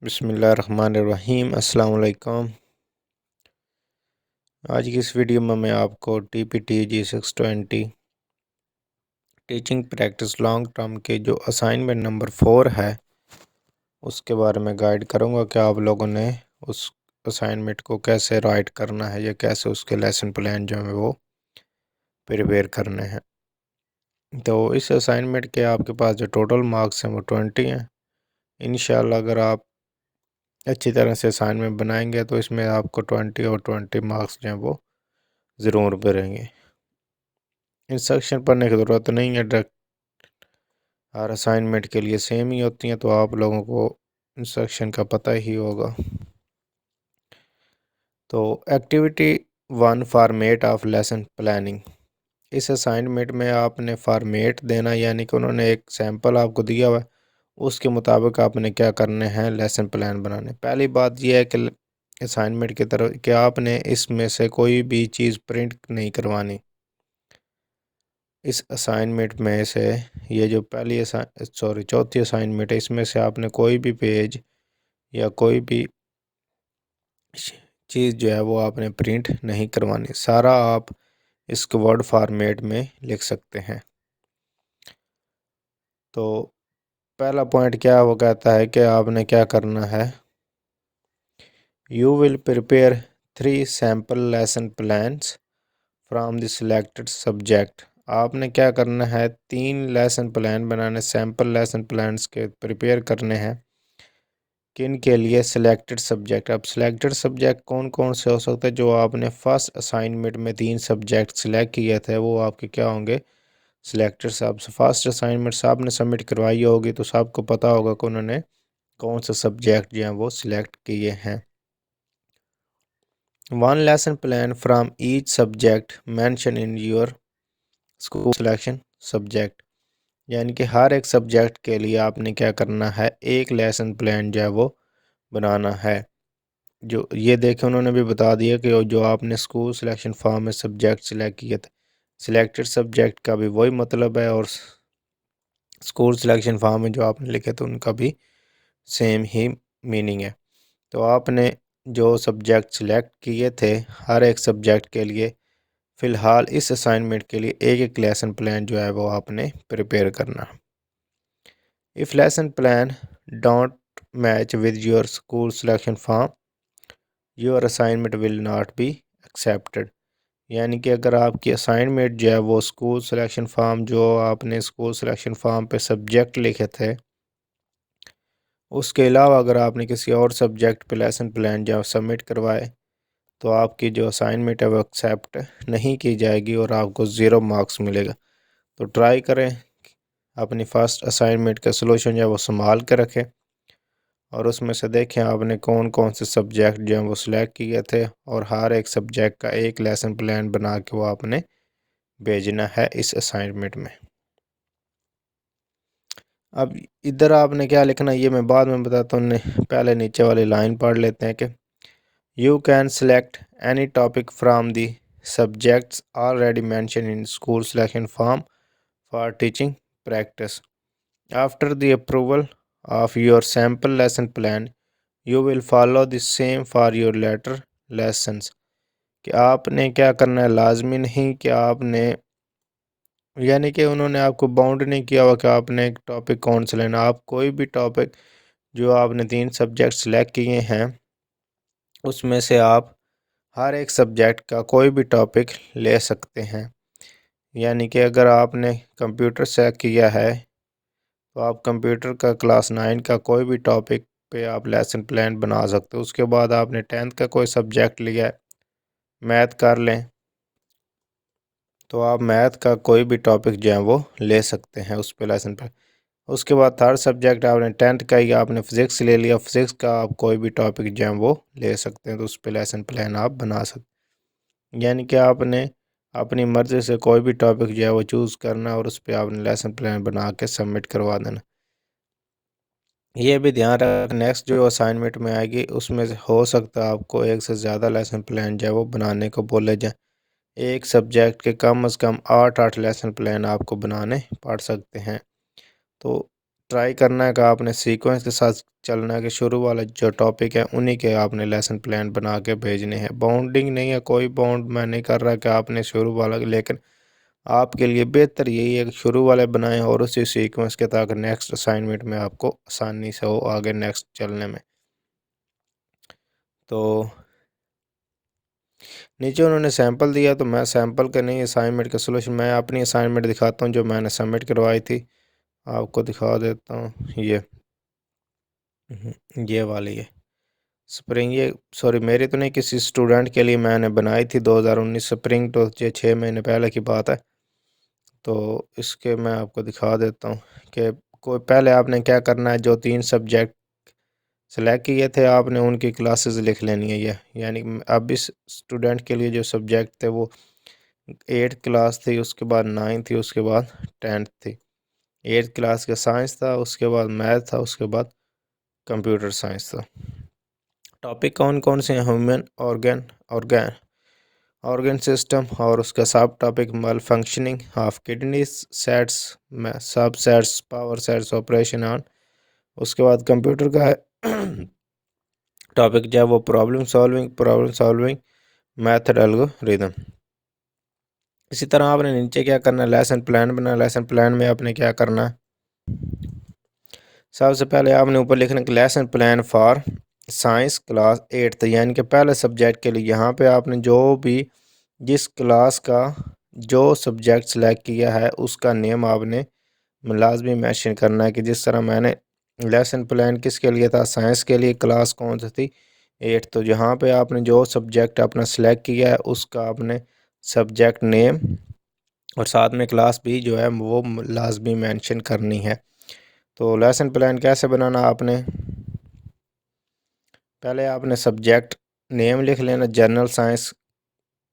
बिस्मिल्लाहिर्रहमानिर्रहीम। अस्सलाम वालेकुम। आज की इस वीडियो में मैं आपको TPT G620 teaching practice long term के जो असाइनमेंट नंबर 4 है उसके बारे में गाइड करूँगा कि आप लोगों ने उस असाइनमेंट को कैसे राइट करना है या कैसे उसके लेसन प्लान जो है वो प्रिपेयर करने हैं। तो इस असाइनमेंट के आपके पास जो टोटल मार्क्स हैं वो 20 हैं। इंशाल्लाह अगर आप अच्छी तरह से असाइनमेंट बनाएंगे तो इसमें आपको 20 और 20 मार्क्स जो हैं वो ज़रूर मिलेंगे। इंस्ट्रक्शन पढ़ने की ज़रूरत नहीं है, डायरेक्ट हर असाइनमेंट के लिए सेम ही होती हैं, तो आप लोगों को इंस्ट्रक्शन का पता ही होगा। तो activity 1 format of lesson planning. इस असाइनमेंट में आपने फॉर्मेट देना, यानी कि उन्होंने एक सैम्पल आपको दिया हुआ है, उसके मुताबिक आपने क्या करने हैं लेसन प्लान बनाने। पहली बात यह है कि असाइनमेंट की तरफ कि आपने इसमें से कोई भी चीज़ प्रिंट नहीं करवानी। इस असाइनमेंट में से ये जो चौथी असाइनमेंट है, इसमें से आपने कोई भी पेज या कोई भी चीज़ जो है वो आपने प्रिंट नहीं करवानी। सारा आप इसको वर्ड फॉर्मेट में लिख सकते हैं। तो पहला पॉइंट क्या वो कहता है कि आपने क्या करना है, you will prepare 3 sample lesson plans from the selected subject. आपने क्या करना है, 3 लेसन प्लान बनाने, सैम्पल लेसन प्लान्स के प्रिपेयर करने हैं। किन के लिए, सिलेक्टेड सब्जेक्ट। अब सिलेक्टेड सब्जेक्ट कौन कौन से हो सकते हैं, जो आपने फर्स्ट असाइनमेंट में 3 सब्जेक्ट सिलेक्ट किए थे वो आपके क्या होंगे, सिलेक्टेड। साहब फर्स्ट असाइनमेंट साहब ने सबमिट करवाई होगी तो सबको पता होगा कि उन्होंने कौन से सब्जेक्ट जो हैं वो सिलेक्ट किए हैं। 1 lesson plan from each subject mention in your school selection subject, यानी कि हर एक सब्जेक्ट के लिए आपने क्या करना है, एक लेसन प्लान जो है वो बनाना है। जो ये देखें उन्होंने भी बता दिया कि जो आपने स्कूल सिलेक्शन फॉर्म में सब्जेक्ट सिलेक्ट किए थे, सिलेक्टेड सब्जेक्ट का भी वही मतलब है और स्कूल सिलेक्शन फॉर्म में जो आपने लिखे थे उनका भी सेम ही मीनिंग है। तो आपने जो सब्जेक्ट सिलेक्ट किए थे हर एक सब्जेक्ट के लिए फ़िलहाल इस असाइनमेंट के लिए एक एक लेसन प्लान जो है वो आपने प्रिपेयर करना। If lesson plan don't match with your school selection form your assignment will not be accepted, यानी कि अगर आपकी असाइनमेंट जो है वो स्कूल सिलेक्शन फॉर्म, जो आपने स्कूल सिलेक्शन फॉर्म पे सब्जेक्ट लिखे थे, उसके अलावा अगर आपने किसी और सब्जेक्ट पे लेसन प्लान जो सबमिट करवाए तो आपकी जो असाइनमेंट है वो एक्सेप्ट नहीं की जाएगी और आपको 0 मार्क्स मिलेगा। तो ट्राई करें अपनी फ़र्स्ट असाइनमेंट का सलूशन जो है वो संभाल के रखें और उसमें से देखें आपने कौन कौन से सब्जेक्ट जो हैं वो सिलेक्ट किए थे और हर एक सब्जेक्ट का एक लेसन प्लान बना के वो आपने भेजना है इस असाइनमेंट में। अब इधर आपने क्या लिखना ये मैं बाद में बताता हूँ, पहले नीचे वाली लाइन पढ़ लेते हैं कि you can select any topic from the subjects already mention in school selection form for teaching practice. After the approval of your sample lesson plan you will follow the same for your later lessons। कि आपने क्या करना है, लाजमी नहीं कि आपने, यानी कि उन्होंने आपको बाउंड नहीं किया हुआ कि आपने एक टॉपिक कौन सा लेना। आप कोई भी टॉपिक जो आपने 3 सब्जेक्ट सेलेक्ट किए हैं उसमें से आप हर एक सब्जेक्ट का कोई भी टॉपिक ले सकते हैं। यानी कि अगर आपने कंप्यूटर सेलेक्ट किया है तो आप कंप्यूटर का क्लास 9 का कोई भी टॉपिक पे आप लेसन प्लान बना सकते हो। उसके बाद आपने 10th का कोई सब्जेक्ट लिया है, मैथ कर लें, तो आप मैथ का कोई भी टॉपिक जो है वो ले सकते हैं उस पे लेसन प्लान। उसके बाद थर्ड सब्जेक्ट आपने 10th का ही आपने फ़िज़िक्स ले लिया, फ़िज़िक्स का आप कोई भी टॉपिक जो है वो ले सकते हैं, तो उस पे लेसन प्लान आप बना सकते हैं। यानी कि आपने अपनी मर्ज़ी से कोई भी टॉपिक जो है वो चूज़ करना और उस पर आपने लेसन प्लान बना के सबमिट करवा देना। ये भी ध्यान रख नेक्स्ट जो असाइनमेंट में आएगी उसमें से हो सकता है आपको एक से ज़्यादा लेसन प्लान जो है वो बनाने को बोले जाए। एक सब्जेक्ट के कम से कम 8 लेसन प्लान आपको बनाने पड़ सकते हैं। तो ट्राई करना है कि आपने सीक्वेंस के साथ चलना है कि शुरू वाला जो टॉपिक है उन्हीं के आपने लेसन प्लान बना के भेजने हैं। बाउंडिंग नहीं है, कोई बाउंड मैं नहीं कर रहा कि आपने शुरू वाला, लेकिन आपके लिए बेहतर यही है कि शुरू वाले बनाएं और उसी सीक्वेंस के, ताकि नेक्स्ट असाइनमेंट में आपको आसानी से हो आगे नेक्स्ट चलने में। तो नीचे उन्होंने सैंपल दिया, तो मैं सैंपल का नहीं, असाइनमेंट का सोल्यूशन मैं अपनी असाइनमेंट दिखाता हूँ जो मैंने सबमिट करवाई थी। आपको दिखा देता हूँ, ये वाली है स्प्रिंग, ये सॉरी मेरी तो नहीं, किसी स्टूडेंट के लिए मैंने बनाई थी 2019 स्प्रिंग, तो ये 6 महीने पहले की बात है। तो इसके मैं आपको दिखा देता हूँ कि कोई पहले आपने क्या करना है, जो 3 सब्जेक्ट सेलेक्ट किए थे आपने उनकी क्लासेस लिख लेनी है। ये यानी अब इस स्टूडेंट के लिए जो सब्जेक्ट थे वो 8th क्लास थी, उसके बाद 9th थी, उसके बाद 10th थी। 8th क्लास का साइंस था, उसके बाद मैथ था, उसके बाद कंप्यूटर साइंस था। टॉपिक कौन कौन से हैं? ह्यूमन ऑर्गन ऑर्गन सिस्टम, और उसका सब टॉपिक मल फंक्शनिंग ऑफ किडनीज, सेट्स सब sets, power sets, operation on. उसके बाद कंप्यूटर का है टॉपिक जो है वो प्रॉब्लम सॉल्विंग मेथड एल्गोरिथम। इसी तरह आपने नीचे क्या करना है, लेसन प्लान बना। लेसन प्लान में आपने क्या करना है, सबसे पहले आपने ऊपर लिखना है lesson plan for science class 8th, यानी कि पहले सब्जेक्ट के लिए। यहाँ पे आपने जो भी जिस क्लास का जो सब्जेक्ट सेलेक्ट किया है उसका नेम आपने लाजमी मेंशन करना है। कि जिस तरह मैंने लेसन प्लान किसके लिए था, साइंस के लिए, क्लास कौन सी थी, 8th। तो यहाँ पे आपने जो सब्जेक्ट अपना सेलेक्ट किया है उसका आपने सब्जेक्ट नेम और साथ में क्लास भी जो है वो लाजमी मेंशन करनी है। तो लेसन प्लान कैसे बनाना, आपने पहले आपने सब्जेक्ट नेम लिख लेना, जनरल साइंस,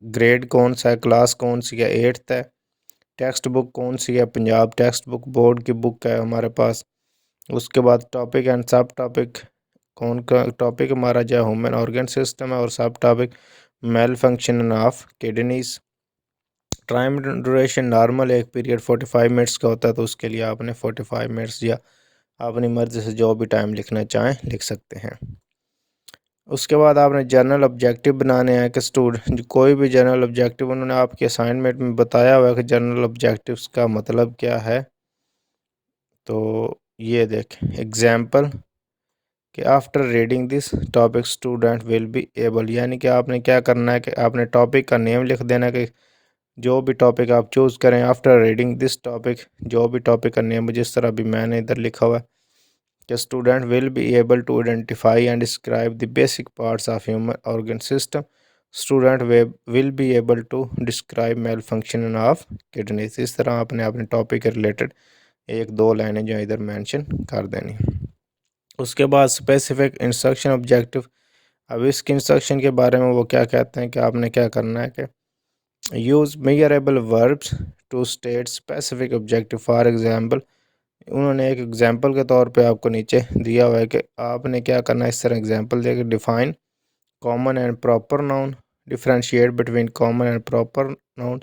ग्रेड कौन सा है, क्लास कौन सी है, 8th है, टेक्स्ट बुक कौन सी है, पंजाब टेक्स्ट बुक बोर्ड की बुक है हमारे पास। उसके बाद टॉपिक एंड सब टॉपिक, कौन का टॉपिक हमारा जो ह्यूमन ऑर्गन सिस्टम है, और सब topic main function of kidneys. Time duration normal एक पीरियड 45 मिनट्स का होता है, तो उसके लिए आपने 45 मिनट्स या अपनी मर्ज़ी से जो भी टाइम लिखना चाहें लिख सकते हैं। उसके बाद आपने जनरल ऑब्जेक्टिव बनाने हैं कि स्टूडेंट कोई भी जनरल ऑब्जेक्टिव, उन्होंने आपके असाइनमेंट में बताया हुआ है कि जनरल ऑब्जेक्टिव्स का मतलब क्या है। तो ये देखें एग्जाम्पल कि after reading this topic student will be able, यानी कि आपने क्या करना है कि आपने टॉपिक का नेम लिख देना कि जो भी टॉपिक आप चूज़ करें आफ्टर रीडिंग दिस टॉपिक, जो भी टॉपिक का नेम, जिस तरह भी मैंने इधर लिखा हुआ है कि student will be able to identify and describe the basic parts of human organ system, student will be able to describe main function of kidneys. इस तरह आपने अपने टॉपिक के रिलेटेड 1-2 लाइनें जो इधर मेंशन कर देनी। उसके बाद स्पेसिफिक इंस्ट्रक्शन ऑब्जेक्टिव, अब इसके इंस्ट्रक्शन के बारे में वो क्या कहते हैं कि आपने क्या करना है कि use measurable verbs to state specific objective. For example, उन्होंने एक एग्जांपल के तौर पे आपको नीचे दिया हुआ है कि आपने क्या करना है, इस तरह एग्जांपल देकर define common and proper noun, differentiate between common and proper noun.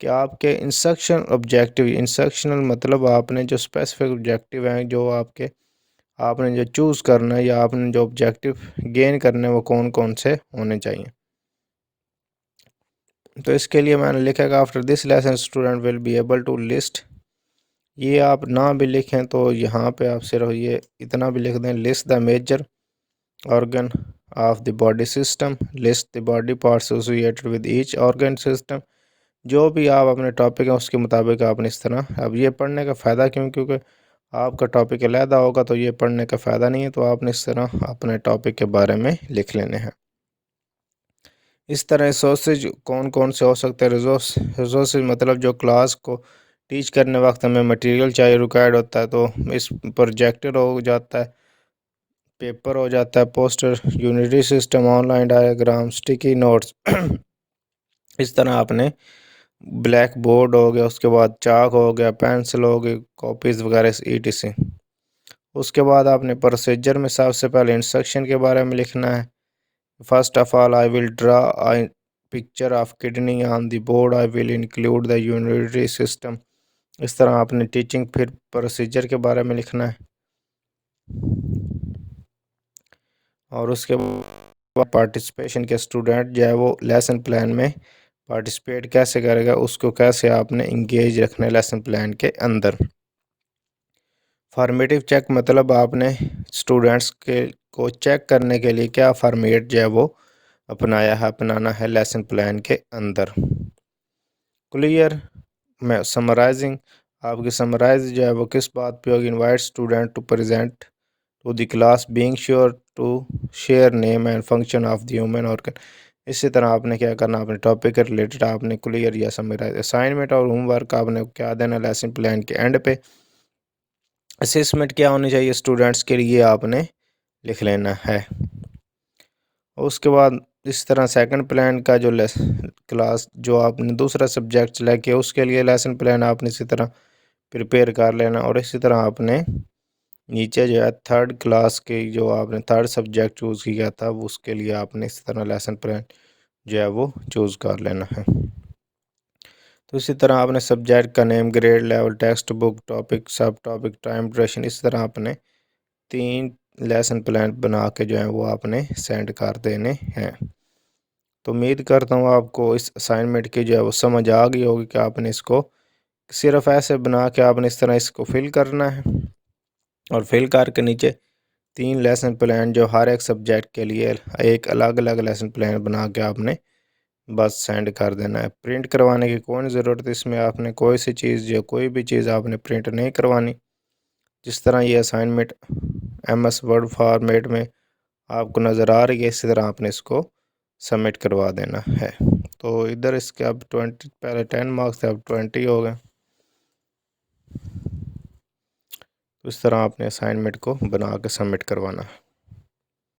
कि आपके इंस्ट्रक्शन ऑब्जेक्टिव, इंस्ट्रक्शनल मतलब आपने जो स्पेसिफिक ऑब्जेक्टिव हैं जो आपके आपने जो चूज़ करना है या आपने जो ऑब्जेक्टिव गेन करने हैं वो कौन कौन से होने चाहिए। तो इसके लिए मैंने लिखा कि after this lesson student will be able to list. ये आप ना भी लिखें तो यहाँ पे आप सिर्फ ये इतना भी लिख दें, list the major organ of the body system, list the body parts associated with each organ system. जो भी आप अपने टॉपिक है उसके मुताबिक आपने इस तरह। अब ये पढ़ने का फ़ायदा क्यों, क्योंकि आपका टॉपिक अलहदा होगा तो ये पढ़ने का फ़ायदा नहीं है, तो आपने इस तरह अपने टॉपिक के बारे में लिख लेने हैं। इस तरह रिसोर्सेज कौन कौन से हो सकते हैं, रिसोर्सेज मतलब जो क्लास को टीच करने वक्त हमें मटेरियल चाहिए रिक्वायर्ड होता है, तो इस प्रोजेक्टर हो जाता है, पेपर हो जाता है, poster, unity system, online diagram, sticky notes. इस तरह आपने ब्लैक बोर्ड हो गया, उसके बाद चाक हो गया, पेंसिल हो गई, कॉपीज़ वगैरह etc। उसके बाद आपने प्रोसीजर में सबसे पहले इंस्ट्रक्शन के बारे में लिखना है। First of all I will draw a picture of kidney on the board, I will include the unitary system। इस तरह आपने टीचिंग फिर प्रोसीजर के बारे में लिखना है। और उसके बाद पार्टिसिपेशन के स्टूडेंट जो है वो लेसन प्लान में पार्टिसिपेट कैसे करेगा, उसको कैसे आपने इंगेज रखना है लेसन प्लान के अंदर। फॉर्मेटिव चेक मतलब आपने स्टूडेंट्स के को चेक करने के लिए क्या फॉर्मेट जो है वो अपनाना है लेसन प्लान के अंदर। क्लियर में समराइजिंग, आपकी समराइज जो है वो किस बात पे होगी, invite student to present to the class being sure to share name and function of the human organ. इसी तरह आपने क्या करना, अपने टॉपिक के रिलेटेड आपने क्लियर या समराइज। असाइनमेंट और होमवर्क आपने क्या देना लेसन प्लान के एंड पे। असेसमेंट क्या होनी चाहिए स्टूडेंट्स के लिए आपने लिख लेना है। उसके बाद इस तरह सेकंड प्लान का जो क्लास जो आपने दूसरा सब्जेक्ट सेलेक्ट किया उसके लिए लेसन प्लान आपने इसी तरह प्रिपेयर कर लेना। और इसी तरह आपने नीचे जो है थर्ड क्लास के जो आपने थर्ड सब्जेक्ट चूज़ किया था उसके लिए आपने इस तरह लेसन प्लान जो है वो चूज़ कर लेना है। तो इसी तरह आपने सब्जेक्ट का name, grade level, text book, topic, सब टॉपिक, टाइम ड्यूरेशन, इस तरह आपने 3 लेसन प्लान बना के जो है वो आपने सेंड कर देने हैं। तो उम्मीद करता हूँ आपको इस असाइनमेंट की जो है वो समझ आ गई होगी कि आपने इसको सिर्फ ऐसे बना के आपने इस तरह इसको फिल करना है और फिल करके नीचे 3 लेसन प्लान जो हर एक सब्जेक्ट के लिए एक अलग अलग लेसन प्लान बना के आपने बस सेंड कर देना है। प्रिंट करवाने की कौन ज़रूरत है, इसमें आपने कोई सी चीज़ या कोई भी चीज़ आपने प्रिंट नहीं करवानी। जिस तरह ये असाइनमेंट MS वर्ड फॉर्मेट में आपको नज़र आ रही है इसी तरह आपने इसको सबमिट करवा देना है। तो इधर इसके अब 20 पहले 10 मार्क्स थे अब 20 हो गए। तो इस तरह आपने असाइनमेंट को बना के सबमिट करवाना है।